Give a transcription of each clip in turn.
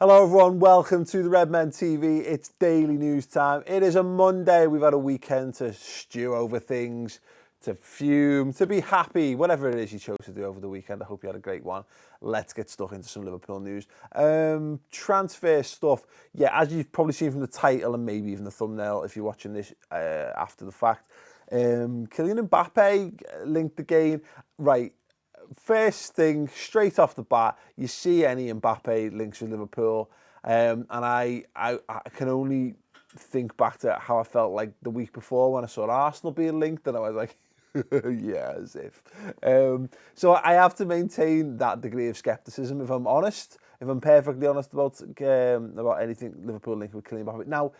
Hello everyone, welcome to the Redmen TV. It's daily news time. It is a Monday. We've had a weekend to stew over things, to fume, to be happy, whatever it is you chose to do over the weekend. I hope you had a great one. Let's get stuck into some Liverpool news. Transfer stuff. Yeah, as you've probably seen from the title and maybe even the thumbnail if you're watching this after the fact, Kylian Mbappe linked again. Right. First thing, straight off the bat, you see any Mbappe links with Liverpool, and I can only think back to how I felt like the week before when I saw Arsenal being linked, and I was like, yeah, as if. So I have to maintain that degree of scepticism, if I'm honest, if I'm perfectly honest about anything Liverpool linked with Kylian Mbappe. Now,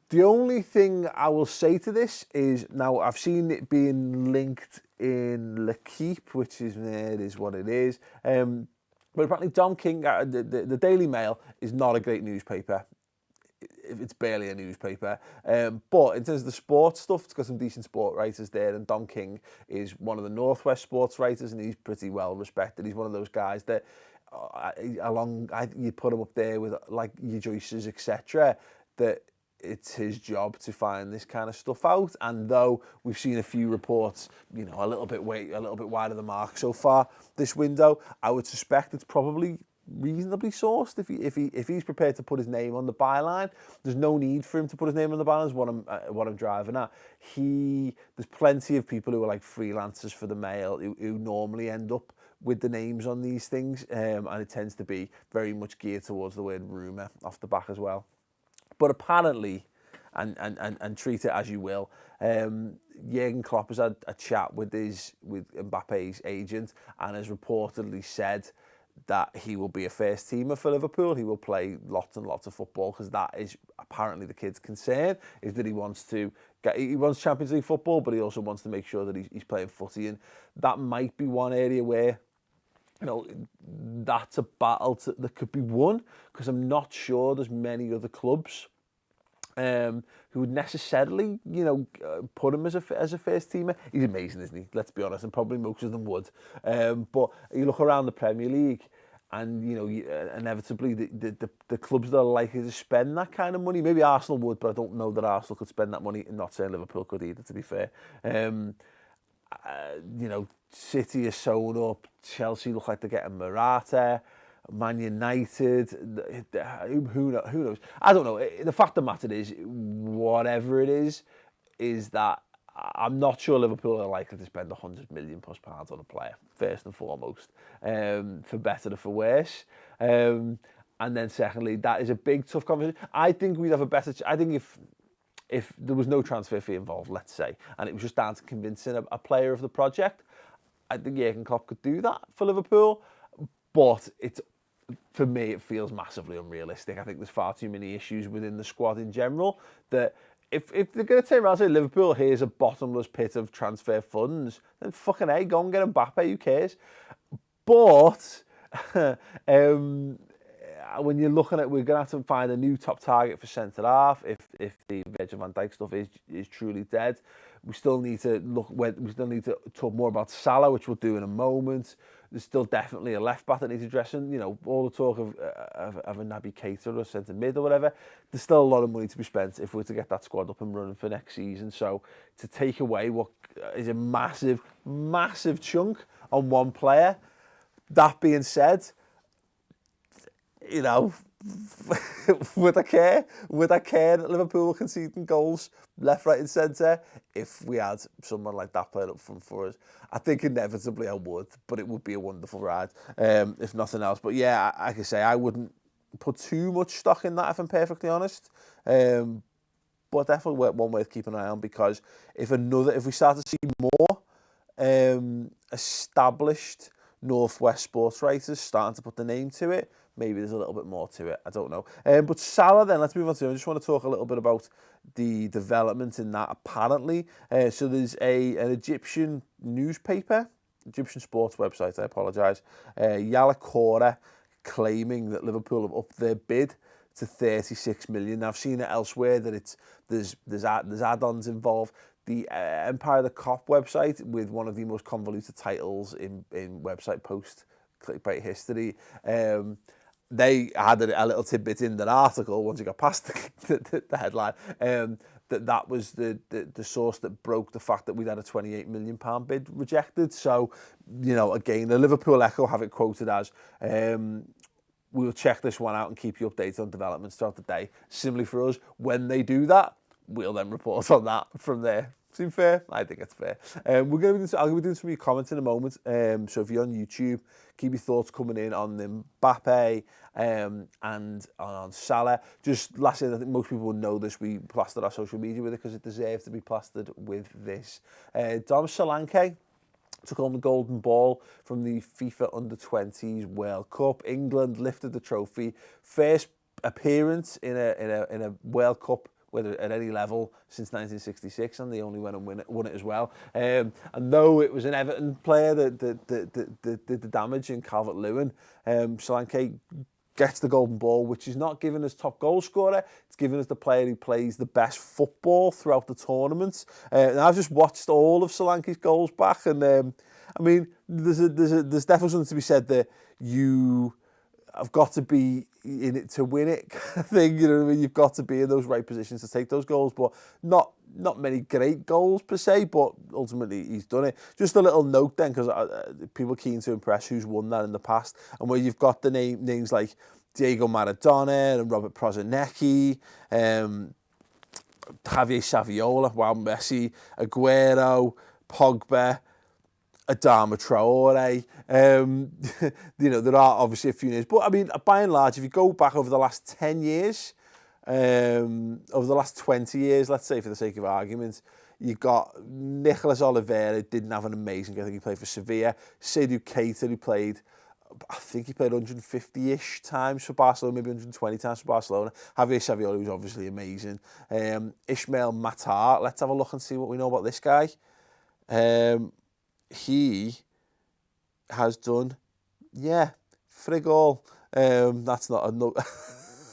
the only thing I will say to this is, now I've seen it being linked in L'Equipe, which is, it is what it is. But apparently Dom King, the Daily Mail, is not a great newspaper. It's barely a newspaper. But in terms of the sports stuff, it's got some decent sport writers there. And Dom King is one of the Northwest sports writers, and he's pretty well respected. He's one of those guys that, you put him up there with like your Joyces, etc., that it's his job to find this kind of stuff out. And though we've seen a few reports, you know, a little bit wide of the mark so far this window, I would suspect it's probably reasonably sourced. If he's prepared to put his name on the byline, there's no need for him to put his name on the byline. Is what I'm driving at. There's plenty of people who are like freelancers for the Mail who normally end up with the names on these things, and it tends to be very much geared towards the word rumour off the back as well. But apparently, and treat it as you will, Jurgen Klopp has had a chat with Mbappe's agent and has reportedly said that he will be a first teamer for Liverpool. He will play lots and lots of football, because that is apparently the kid's concern, is that he wants Champions League football, but he also wants to make sure that he's playing footy, and that might be one area where, you know, that's a battle that could be won, because I'm not sure there's many other clubs who would necessarily, you know, put him as a first teamer. He's amazing, isn't he? Let's be honest, and probably most of them would. But you look around the Premier League, and you know, inevitably the clubs that are likely to spend that kind of money, maybe Arsenal would, but I don't know that Arsenal could spend that money. I'm not saying Liverpool could either, to be fair. You know, City are sewn up. Chelsea look like they're getting Morata. Man United, who knows? I don't know. The fact of the matter is, whatever it is that I'm not sure Liverpool are likely to spend £100 million+ on a player, first and foremost, for better or for worse. And then secondly, that is a big, tough conversation. I think we'd have a better... I think if there was no transfer fee involved, let's say, and it was just down to convincing a player of the project, I think Jurgen Klopp could do that for Liverpool. But for me, it feels massively unrealistic. I think there's far too many issues within the squad in general that if they're going to turn around and say, Liverpool, here's a bottomless pit of transfer funds, then fucking A, go and get Mbappe, who cares? But when you're looking at, we're going to have to find a new top target for centre-half if the Virgil van Dijk stuff is truly dead. We still need to talk more about Salah, which we'll do in a moment. There's still definitely a left back that needs addressing. You know, all the talk of a Naby Keita or centre mid or whatever. There's still a lot of money to be spent if we're to get that squad up and running for next season. So to take away what is a massive, massive chunk on one player. That being said, you know, would I care? Would I care that Liverpool were conceding goals left, right and centre if we had someone like that playing up front for us? I think inevitably I would, but it would be a wonderful ride, if nothing else. But yeah, like I say, I wouldn't put too much stock in that, if I'm perfectly honest. But definitely one worth keeping an eye on, because if we start to see more established Northwest sports writers starting to put the name to it, maybe there's a little bit more to it. I don't know. But Salah, then, let's move on to him. I just want to talk a little bit about the development in that, apparently. So there's an Egyptian newspaper, Egyptian sports website, I apologise, Yalakora, claiming that Liverpool have upped their bid to 36 million. Now, I've seen it elsewhere that there's add-ons involved. The Empire of the Cop website, with one of the most convoluted titles in website post clickbait history, they had a little tidbit in their article once you got past the headline, that was the source that broke the fact that we'd had a £28 million bid rejected. So, you know, again, the Liverpool Echo have it quoted as, we'll check this one out and keep you updated on developments throughout the day. Similarly for us, when they do that, we'll then report on that from there. Seem fair? I think it's fair. I'm going to be doing some of your comments in a moment. So if you're on YouTube, keep your thoughts coming in on Mbappe and on Salah. Just lastly, I think most people will know this. We plastered our social media with it because it deserves to be plastered with this. Solanke took on the golden ball from the FIFA Under-20s World Cup. England lifted the trophy. First appearance in a World Cup, whether at any level, since 1966, and they only went and won it as well. And though it was an Everton player that did the damage in Calvert-Lewin, Solanke gets the golden ball, which is not given as top goal scorer. It's given as the player who plays the best football throughout the tournament. And I've just watched all of Solanke's goals back, and I mean, there's definitely something to be said that you have got to be in it to win it kind of thing, you know what I mean? You've got to be in those right positions to take those goals, but not many great goals per se, but ultimately he's done it. Just a little note then, because people are keen to impress who's won that in the past, and where you've got the names like Diego Maradona and Robert Prozinecki, Javier Saviola, wow, Messi, Aguero, Pogba, Adama Traore, you know, there are obviously a few names, but I mean, by and large, if you go back over the last 10 years, over the last 20 years, let's say for the sake of argument, you've got Nicolas Oliveira, didn't have an amazing, I think he played for Sevilla, Seydou Keita, who played, I think he played 150-ish times for Barcelona, maybe 120 times for Barcelona. Javier Saviola was obviously amazing. Ismail Matar, let's have a look and see what we know about this guy. He has done, frig all. That's not a note.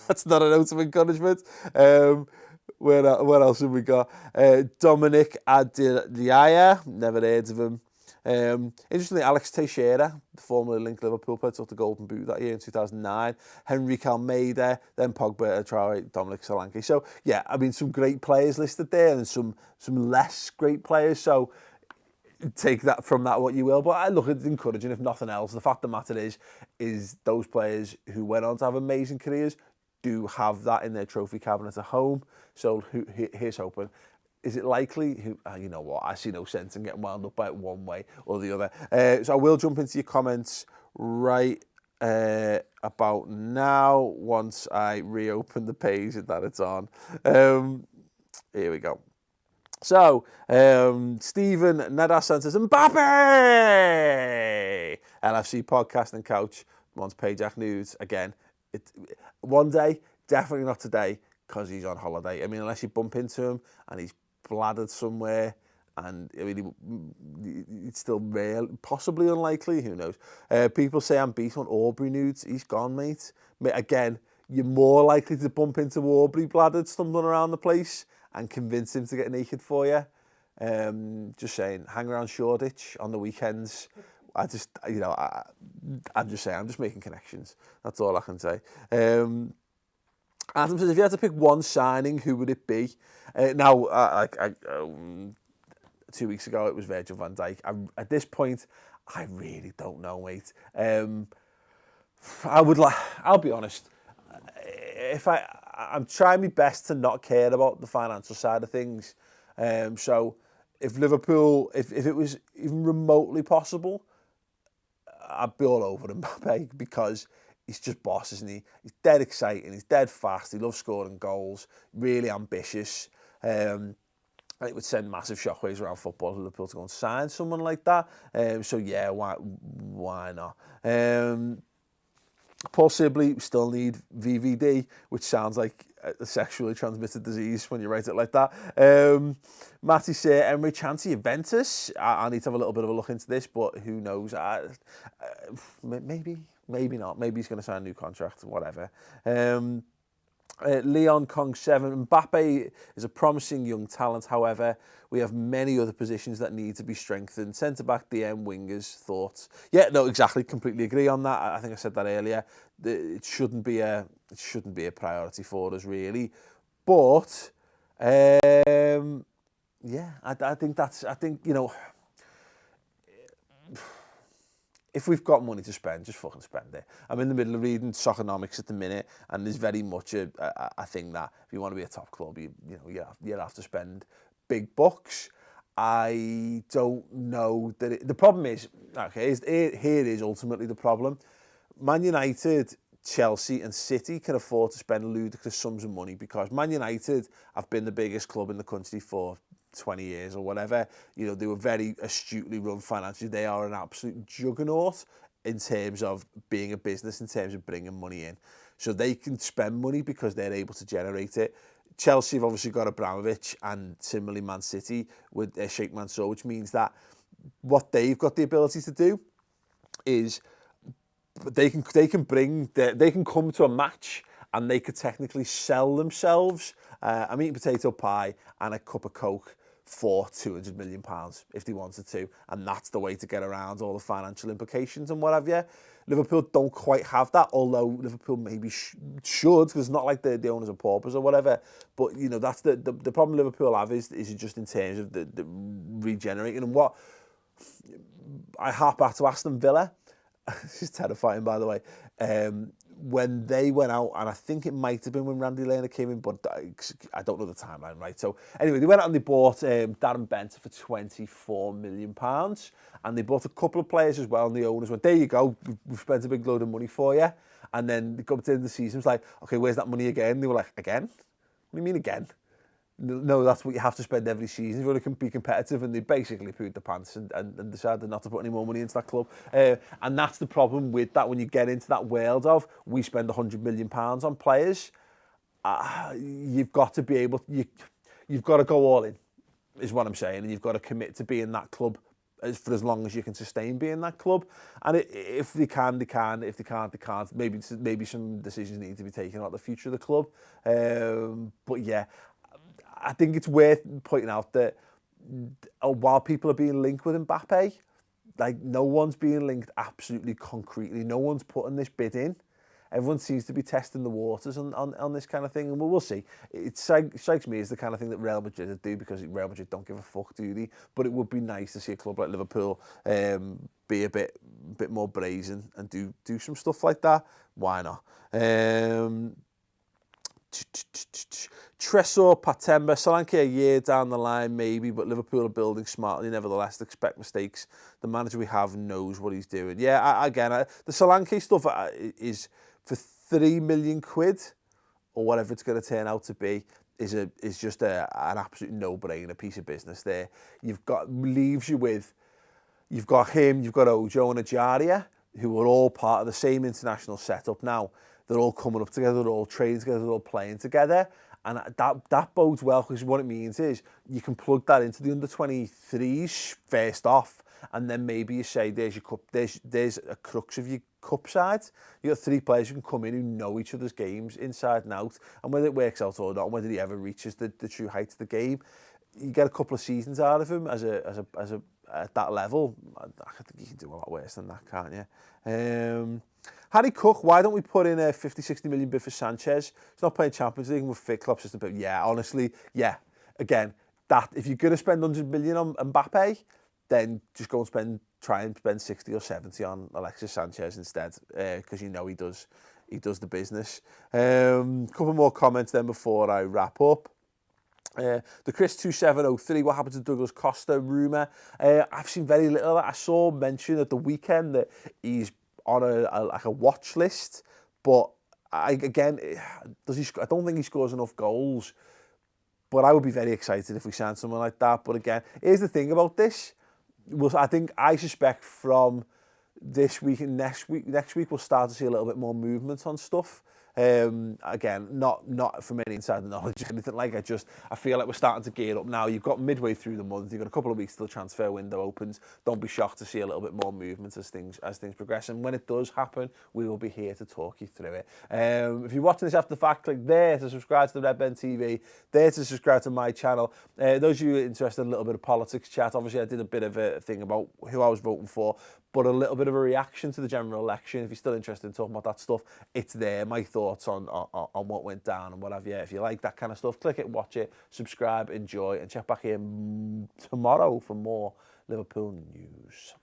That's not a note of encouragement. Where else have we got? Dominic Adeyeye, never heard of him. Interestingly, Alex Teixeira, the formerly linked Liverpool player, took the Golden Boot that year in 2009. Henrique Almeida, then Pogba, Traore, Dominic Solanke. So yeah, I mean, some great players listed there, and some less great players. So take that from that what you will, but I look, it's encouraging if nothing else. The fact of the matter is those players who went on to have amazing careers do have that in their trophy cabinet at home. So here's hoping. Is it likely? You know what? I see no sense in getting wound up by it one way or the other. So I will jump into your comments right about now once I reopen the page that it's on. Here we go. So, Stephen Nedas says, Mbappe! LFC podcasting coach wants Payjack news. Again, one day, definitely not today, because he's on holiday. I mean, unless you bump into him and he's bladdered somewhere, and I mean, it's still real, possibly unlikely, who knows. People say I'm beat on Aubrey nudes. He's gone, mate. Again, you're more likely to bump into Aubrey bladdered stumbling around the place and convince him to get naked for you. Just saying, hang around Shoreditch on the weekends. I'm just saying, I'm just making connections. That's all I can say. Adam says, if you had to pick one signing, who would it be? Now, 2 weeks ago, it was Virgil van Dijk. At this point, I really don't know, mate. I'll be honest. I'm trying my best to not care about the financial side of things. So if Liverpool, if it was even remotely possible, I'd be all over Mbappe, because he's just boss, isn't he? He's dead exciting, he's dead fast, he loves scoring goals, really ambitious. It would send massive shockwaves around football for Liverpool to go and sign someone like that. So yeah, why not? Paul Sibley, still need VVD, which sounds like a sexually transmitted disease when you write it like that. Matty say, Emery Chan to Juventus. I need to have a little bit of a look into this, but who knows? Maybe not. Maybe he's going to sign a new contract, whatever. Leon Kong 7. Mbappe is a promising young talent. However, we have many other positions that need to be strengthened. Centre-back, DM, wingers, thoughts. Yeah, no, exactly. Completely agree on that. I think I said that earlier. It shouldn't be a priority for us, really. But, yeah, I think, you know, if we've got money to spend, just fucking spend it. I'm in the middle of reading Soccernomics at the minute, and there's very much a thing that if you want to be a top club, you have to spend big bucks. I don't know that the problem is, okay, here is ultimately the problem. Man United, Chelsea and City can afford to spend ludicrous sums of money because Man United have been the biggest club in the country for 20 years or whatever. You know, they were very astutely run financially. They are an absolute juggernaut in terms of being a business, in terms of bringing money in. So they can spend money because they're able to generate it. Chelsea have obviously got Abramovich, and similarly Man City with Sheikh Mansour, which means that what they've got the ability to do is they can come to a match and they could technically sell themselves a meat and potato pie and a cup of Coke for £200 million if they wanted to, and that's the way to get around all the financial implications and what have you. Liverpool don't quite have that, although Liverpool maybe should, because it's not like the owners are paupers or whatever. But you know, that's the problem Liverpool have is just in terms of the regenerating. And what I harp back to Aston Villa, this is terrifying, by the way. When they went out, and I think it might have been when Randy Lerner came in, but I don't know the timeline, right? So anyway, they went out and they bought Darren Bent for £24 million, and they bought a couple of players as well, and the owners went, there you go, we've spent a big load of money for you. And then they come to the end of the season, it was like, okay, where's that money again? They were like, again? What do you mean again? No, that's what you have to spend every season if you want to be competitive, and they basically pooed the pants and decided not to put any more money into that club. And that's the problem with that when you get into that world of we spend £100 million on players. You've got to be able, you've got to go all in, is what I'm saying, and you've got to commit to being that club for as long as you can sustain being that club. And if they can, they can. If they can't, they can't. Maybe some decisions need to be taken about the future of the club. But yeah, I think it's worth pointing out that while people are being linked with Mbappe, like no one's being linked absolutely concretely. No one's putting this bid in. Everyone seems to be testing the waters on this kind of thing, and we'll see. It strikes me as the kind of thing that Real Madrid would do, because Real Madrid don't give a fuck, do they? But it would be nice to see a club like Liverpool be a bit more brazen and do some stuff like that. Why not? Tresor Patemba, Solanke a year down the line maybe, but Liverpool are building smartly. Nevertheless, expect mistakes. The manager we have knows what he's doing. Yeah, the Solanke stuff is for £3 million or whatever it's going to turn out to be. Is just an absolute no-brainer piece of business there. You've got him, you've got Ojo and Ejaria, who are all part of the same international setup now. They're all coming up together, they're all training together, they're all playing together. And that bodes well, because what it means is you can plug that into the under-23s first off, and then maybe you say, there's your cup, there's a crux of your cup side. You've got 3 players who can come in who know each other's games inside and out, and whether it works out or not, and whether he ever reaches the true heights of the game, you get a couple of seasons out of him as at that level. I think you can do a lot worse than that, can't you? Harry Cook, why don't we put in a 50-60 million bid for Sanchez? He's not playing Champions League, and with fit Klopp's system. But yeah, honestly, yeah. Again, that if you're going to spend 100 million on Mbappe, then just go and try and spend 60 or 70 on Alexis Sanchez instead, because you know he does the business. Couple more comments then before I wrap up. The Chris 2703, what happened to Douglas Costa rumour? I've seen very little of that. I saw mention at the weekend that he's on a watch list, but I don't think he scores enough goals. But I would be very excited if we signed someone like that. But again, here's the thing about this. I suspect from this week and next week we'll start to see a little bit more movement on stuff. Again, not from any insider knowledge or anything like. I feel like we're starting to gear up now. You've got midway through the month. You've got a couple of weeks till the transfer window opens. Don't be shocked to see a little bit more movement as things progress. And when it does happen, we will be here to talk you through it. If you're watching this after the fact, click there to subscribe to the Redmen TV. There to subscribe to my channel. Those of you interested in a little bit of politics chat, obviously I did a bit of a thing about who I was voting for, but a little bit of a reaction to the general election. If you're still interested in talking about that stuff, it's there. My thoughts on what went down and what have you. If you like that kind of stuff, click it, watch it, subscribe, enjoy, and check back in tomorrow for more Liverpool news.